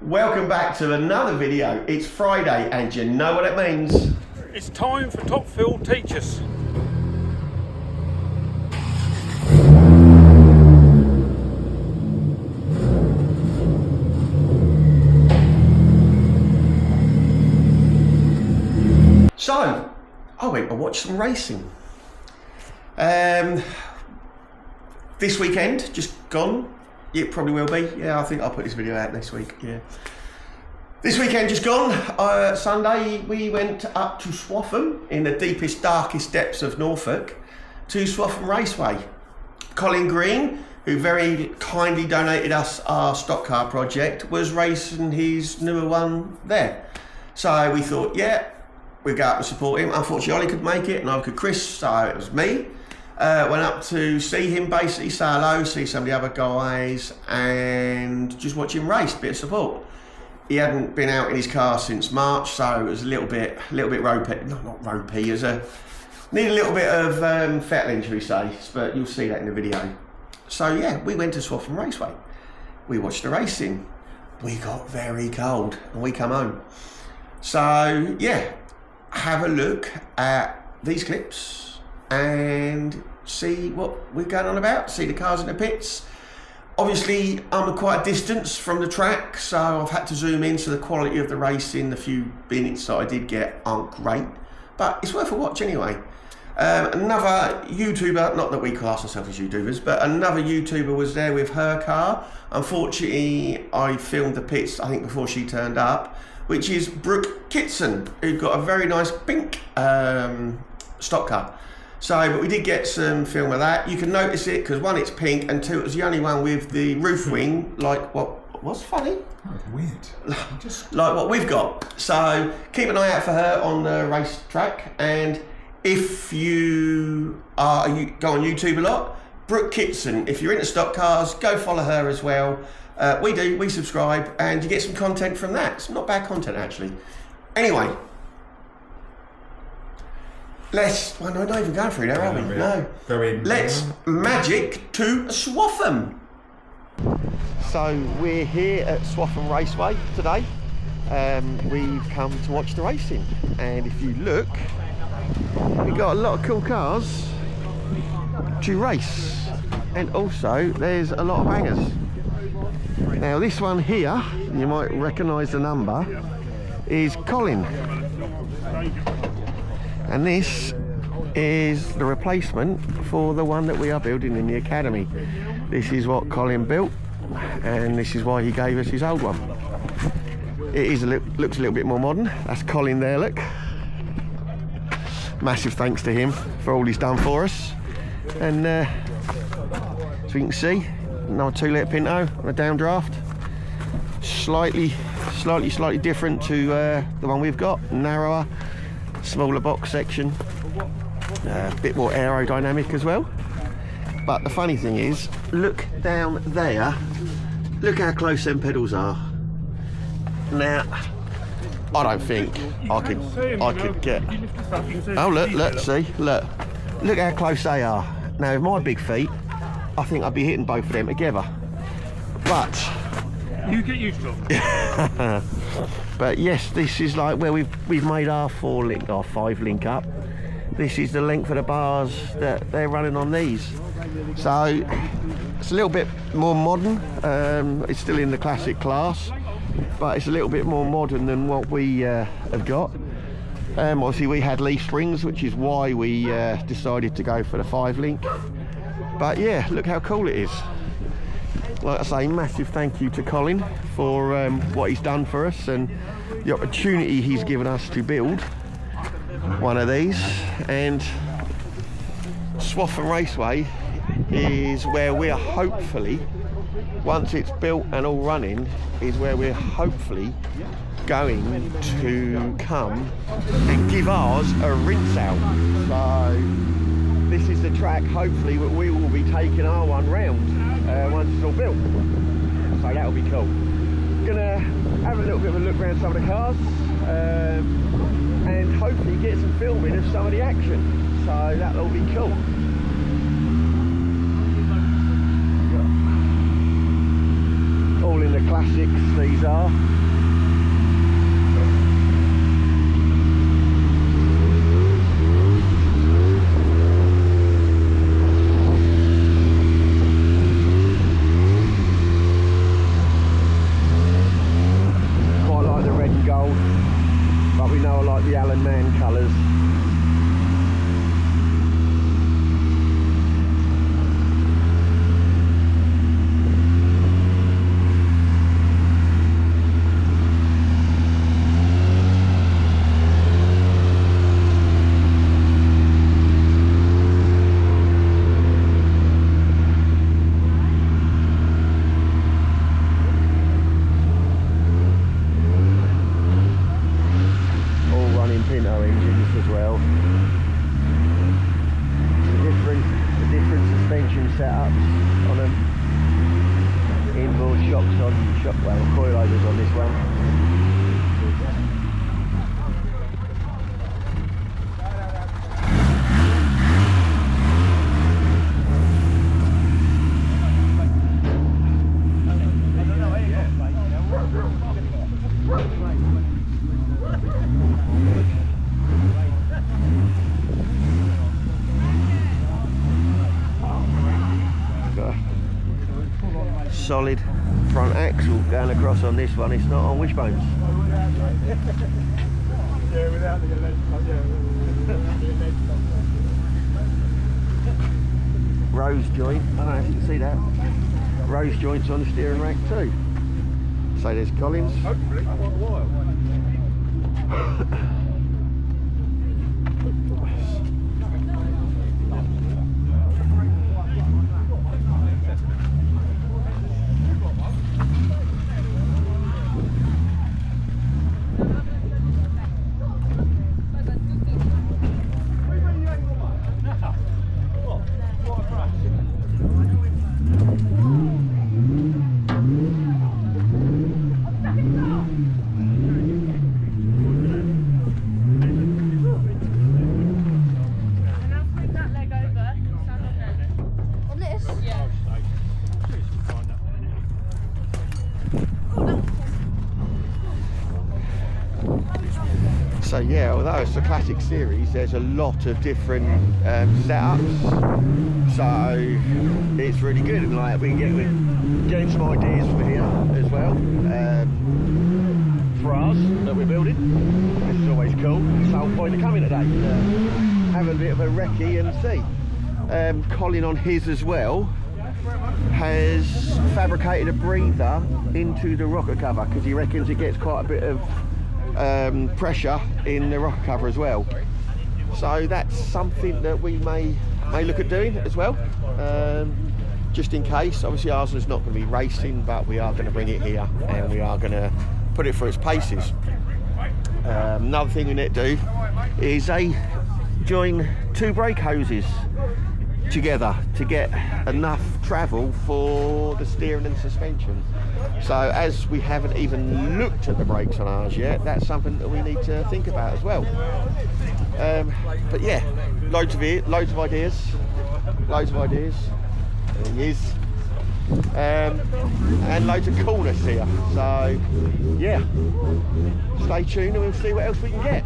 Welcome back to another video. It's Friday and you know what it means. It's time for Top Field Teachers. So, I went to watch some racing. This weekend, just gone. It probably will be. Yeah, I think I'll put this video out next week. Yeah. This weekend just gone. Sunday we went up to Swaffham in the deepest, darkest depths of Norfolk to Swaffham Raceway. Colin Green, who very kindly donated us our stock car project, was racing his newer one there. So we thought, yeah, we'd go up and support him. Unfortunately, Ollie could make it, and I could Chris, so it was me. Went up to see him, basically say hello, see some of the other guys, and just watch him race, bit of support. He hadn't been out in his car since March, so it was a little bit ropey. No, not ropey. Need a little bit of fettling, shall we say? But you'll see that in the video. So yeah, we went to Swaffham Raceway. We watched the racing. We got very cold, and we come home. So yeah, have a look at these clips and see what we're going on about, see the cars in the pits. Obviously, I'm quite a distance from the track, so I've had to zoom in, so the quality of the racing, the few minutes that I did get aren't great, but it's worth a watch anyway. Another YouTuber, not that we class ourselves as YouTubers, but another YouTuber was there with her car. Unfortunately, I filmed the pits, I think, before she turned up, which is Brooke Kitson, who got a very nice pink stock car. So, but we did get some film of that. You can notice it because one, it's pink, and two, it was the only one with the roof wing, like what was funny. Oh, weird. Like what we've got. So keep an eye out for her on the racetrack. And if you go on YouTube a lot, Brooke Kitson, if you're into stock cars, go follow her as well. We subscribe, and you get some content from that. It's not bad content, actually. Anyway. We're not even going through there, are we? No. Let's magic to Swaffham. So we're here at Swaffham Raceway today. We've come to watch the racing, and if you look, we've got a lot of cool cars to race, and also there's a lot of bangers. Now this one here, you might recognise the number, is Colin. And this is the replacement for the one that we are building in the academy. This is what Colin built, and this is why he gave us his old one. It is looks a little bit more modern. That's Colin there, look. Massive thanks to him for all he's done for us. And so you can see, another 2-litre Pinto on a downdraft. Slightly different to the one we've got, narrower. Smaller box section, a bit more aerodynamic as well. But the funny thing is, look down there, look how close them pedals are. Now, I don't think I could get. Oh look, see, look how close they are. Now with my big feet, I think I'd be hitting both of them together. But you get used to it. But yes, this is like where we've made our 4-link, our 5-link up. This is the length of the bars that they're running on these. So it's a little bit more modern. It's still in the classic class, but it's a little bit more modern than what we have got. Obviously we had leaf springs, which is why we decided to go for the 5-link. But yeah, look how cool it is. Like I say, massive thank you to Colin for what he's done for us and the opportunity he's given us to build one of these. And Swaffham Raceway is where we're hopefully, once it's built and all running, is where we're hopefully going to come and give ours a rinse out. So this is the track, hopefully, that we will be taking our one round once it's all built. So that'll be cool. Gonna have a little bit of a look around some of the cars and hopefully get some filming of some of the action. So that'll be cool. Oh, All in the classics, these are. Quite like the red and gold, but we know I like the Alan Mann colours. Coilovers on this one. Solid front axle going across on this one. It's not on wishbones. Yeah, without the leg. Rose joint. I don't know if you can see that. Rose joints on the steering rack too. So there's Colin's. Hopefully, quite a while. So yeah, although it's a classic series, there's a lot of different setups, so it's really good, and like we're getting some ideas from here as well for us that we're building. This is always cool. It's the whole point of coming today, have a bit of a recce and see. Colin on his as well has fabricated a breather into the rocker cover because he reckons it gets quite a bit of pressure in the rocker cover as well, so that's something that we may look at doing as well, just in case. Obviously ours is not going to be racing, but we are going to bring it here and we are going to put it through its paces. Another thing we need to do is join two brake hoses together to get enough travel for the steering and suspension. So as we haven't even looked at the brakes on ours yet, that's something that we need to think about as well. But yeah, loads of ideas. There he is. And loads of coolness here. So yeah, stay tuned and we'll see what else we can get.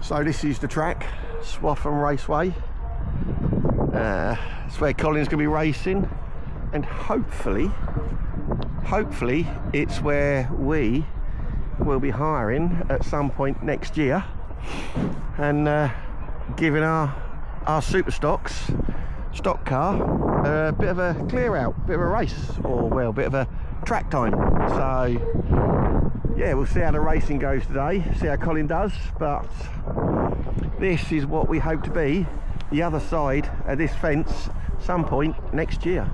So this is the track, Swaffham Raceway. It's where Colin's going to be racing, and hopefully it's where we will be hiring at some point next year and giving our Superstox stock car a bit of a clear out, bit of a race, or well, a bit of a track time. So yeah, we'll see how the racing goes today, see how Colin does, but this is what we hope to be the other side of this fence some point next year.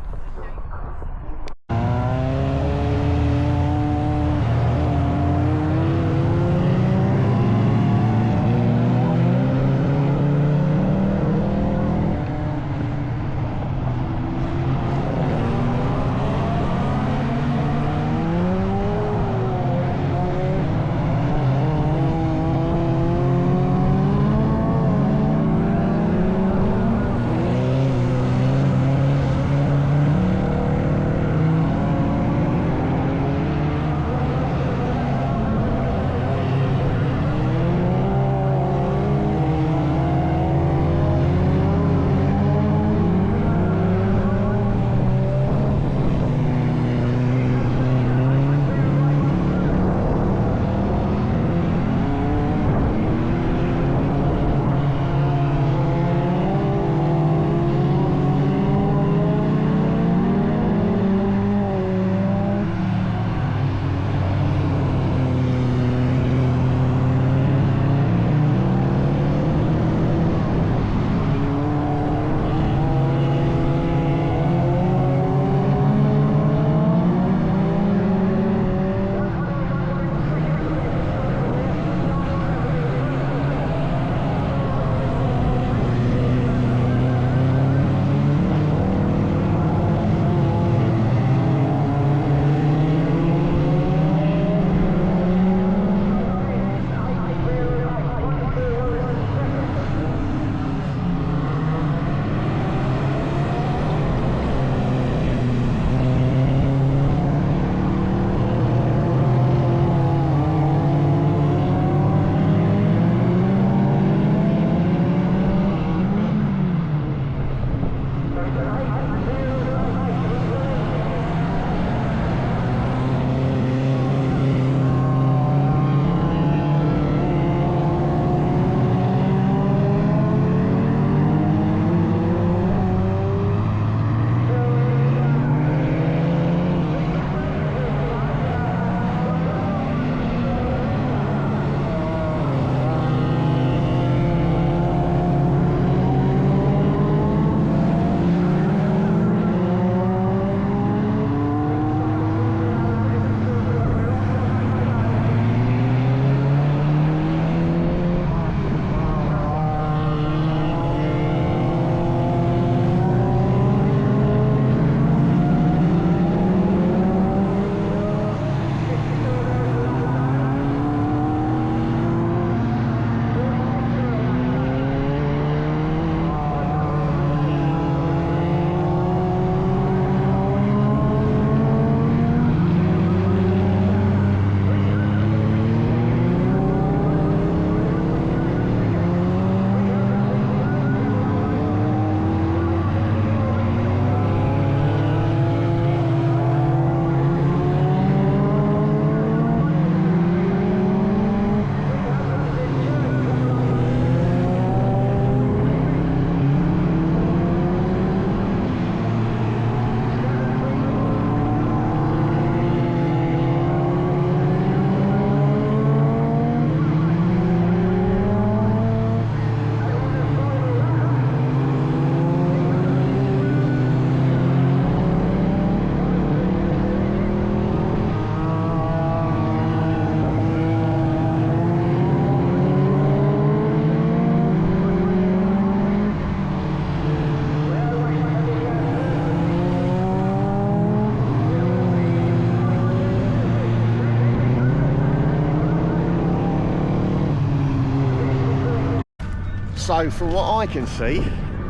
So from what I can see,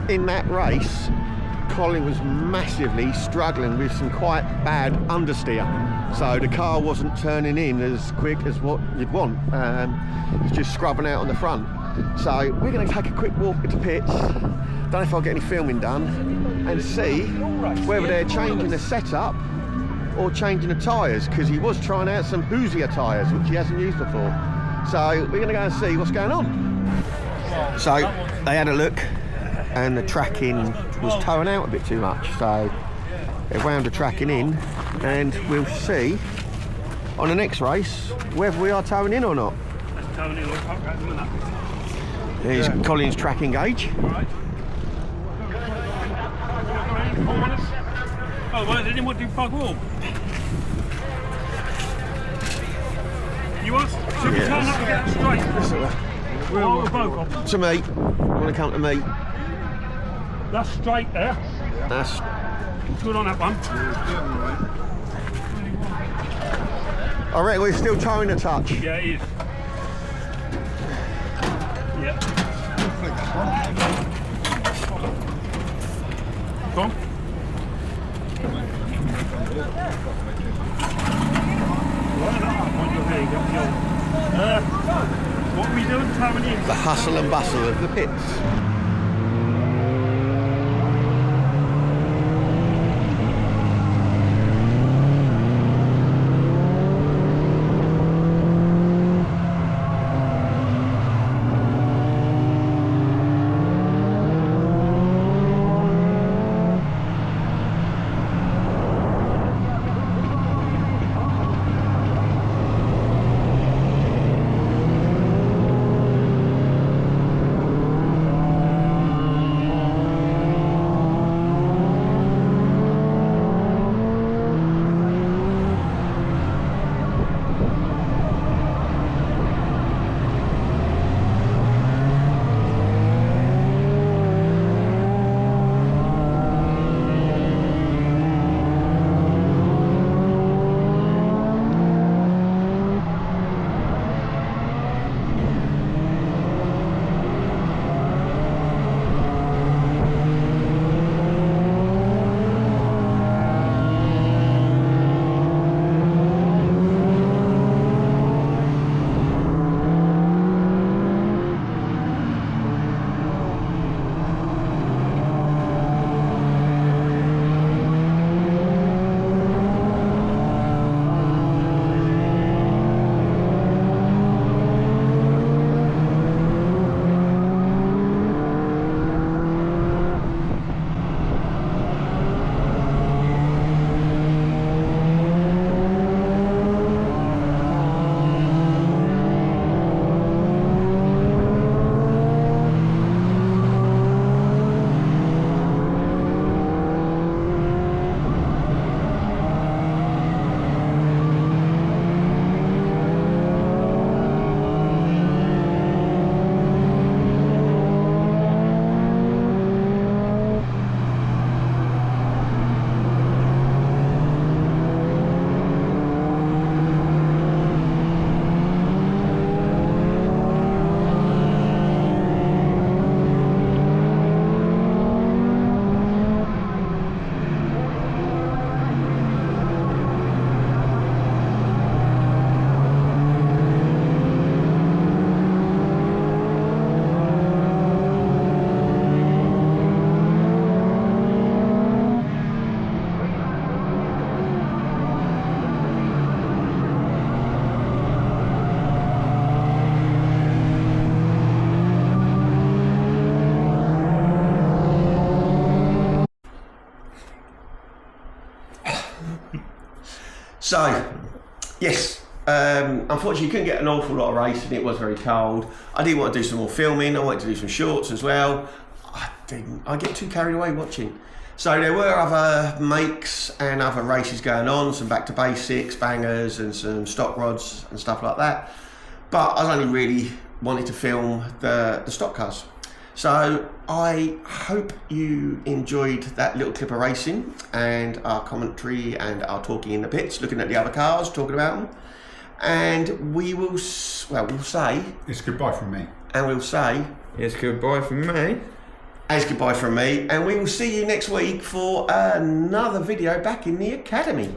in that race, Colin was massively struggling with some quite bad understeer. So the car wasn't turning in as quick as what you'd want. It's just scrubbing out on the front. So we're going to take a quick walk into pits. Don't know if I'll get any filming done, and see whether they're changing the setup or changing the tyres, because he was trying out some Hoosier tyres, which he hasn't used before. So we're going to go and see what's going on. So they had a look, and the tracking was towing out a bit too much. So they wound the tracking in, and we'll see on the next race whether we are towing in or not. Here's Colin's tracking gauge. Oh, well, they didn't want to do bug all. You want? Should we turn up and get straight? We're both on. To me. Want to come to me? That's straight there. That's good on that one. I reckon we're still towing a touch. Yeah, it is. Yeah. Go on. What are we doing, towing in? The hustle and bustle of the pits. So, yes, unfortunately you couldn't get an awful lot of racing, it was very cold. I did want to do some more filming, I wanted to do some shorts as well. I get too carried away watching. So there were other makes and other races going on, some back to basics, bangers and some stock rods and stuff like that. But I only really wanted to film the stock cars. So I hope you enjoyed that little clip of racing and our commentary and our talking in the pits, looking at the other cars, talking about them. And we will, we'll say... It's goodbye from me. And we'll say... It's goodbye from me. It's goodbye from me. And we will see you next week for another video back in the academy.